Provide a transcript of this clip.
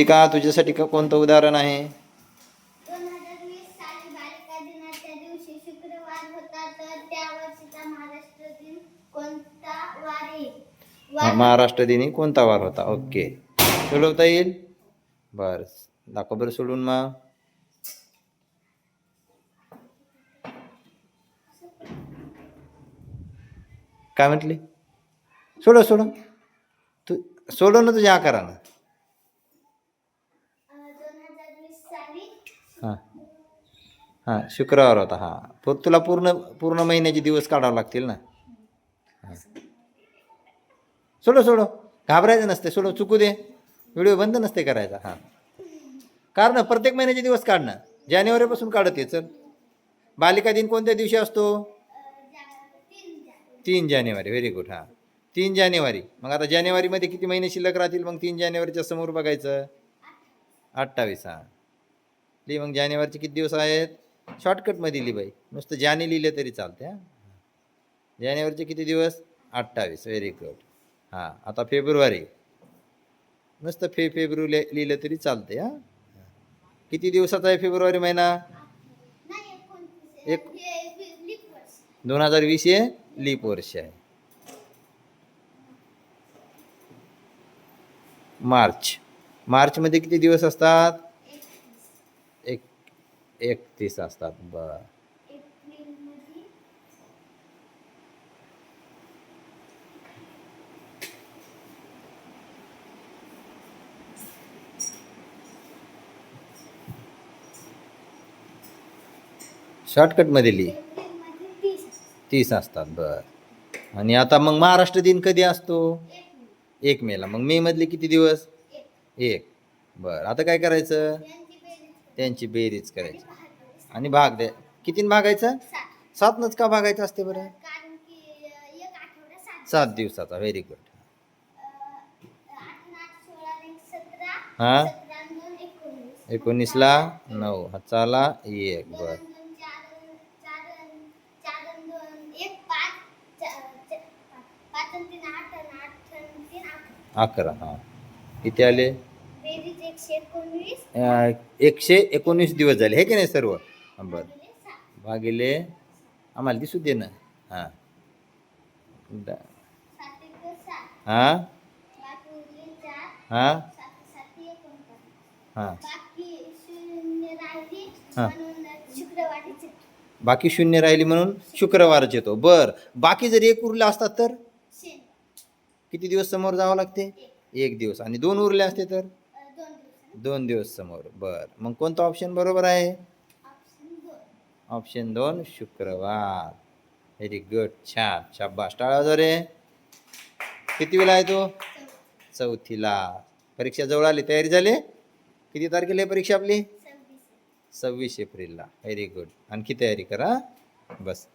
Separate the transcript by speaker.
Speaker 1: ठीक आहे, तुझ्यासाठी कोणतं उदाहरण आहे?
Speaker 2: 2020 साली बालिका दिनाच्या दिवशी शुक्रवार होता, तर त्या वर्षीचा महाराष्ट्र दिन कोणता वार
Speaker 1: महाराष्ट्र दिनी कोणता वार होता? ओके, सोडवता येईल. बर, दाखव बरं सोडून. मग काय म्हटली? सोडव तू सोडव ना तुझ्या आकारानं.
Speaker 2: 2020 साली
Speaker 1: हां हां, शुक्रवार होता. हां, तुला पूर्ण महिन्याचे दिवस काढावे लागतील ना. हां, सोडव घाबरायचं नसते. चुकू दे, व्हिडिओ बंद नसते करायचा. हां, कारण प्रत्येक महिन्याचे दिवस काढणं, जानेवारीपासून काढत आहे. चल, बालिका दिन कोणत्या दिवशी असतो? 3 जानेवारी. Very good. हां, 3 जानेवारी. मग आता जानेवारीमध्ये किती महिने शिल्लक राहतील? मग 3 जानेवारीच्या समोर बघायचं. 28. हां, लिही मग. जानेवारीचे किती दिवस आहेत? शॉर्टकटमध्ये लिही बाई, नुसतं जाने लिहिलं तरी चालते. हां, जानेवारीचे किती दिवस? 28. Very good. हां, आता फेब्रुवारी, नुसतं फेब्रुवारी लिहिलं तरी चालते. हां, किती दिवसाचा आहे फेब्रुवारी महिना? 2020 हे लीप वर्ष आहे. मार्चमध्ये किती दिवस असतात? 31 असतात. बर, शॉर्टकटमध्ये लिही. 30 असतात. बर, आणि आता मग महाराष्ट्र दिन कधी असतो? 1 मेला. मग मे मधले किती दिवस? 1. बर, आता काय करायचं? त्यांची बेरीज करायची आणि भाग द्या. कितीने भागायचं? 7नच का भागायचं असते बरं? 7 दिवसाचा. Very good. हां, 19ला 9, हाताला 1. बर, 11. हां, किती आले? 119 दिवस झाले, हे की नाही सर्व? बर, भागिले, आम्हाला दिसू दे ना. हां हां हां हां हां, बाकी 0 राहिली म्हणून शुक्रवारच येतो. बर, बाकी जर 1 उरले असतात तर किती दिवस समोर जावं लागते? 1 दिवस. आणि 2 उरले असते तर 2 दिवस समोर. बर, मग कोणता ऑप्शन बरोबर आहे? ऑप्शन 2, शुक्रवार. Very good. छान, शाबास. टाळा जरे. किती वेळा आहे तो? 4थीला. परीक्षा जवळ आली, तयारी झाली? किती तारखेला आहे परीक्षा आपली? 26 एप्रिलला. Very good. आणखी तयारी करा. बस.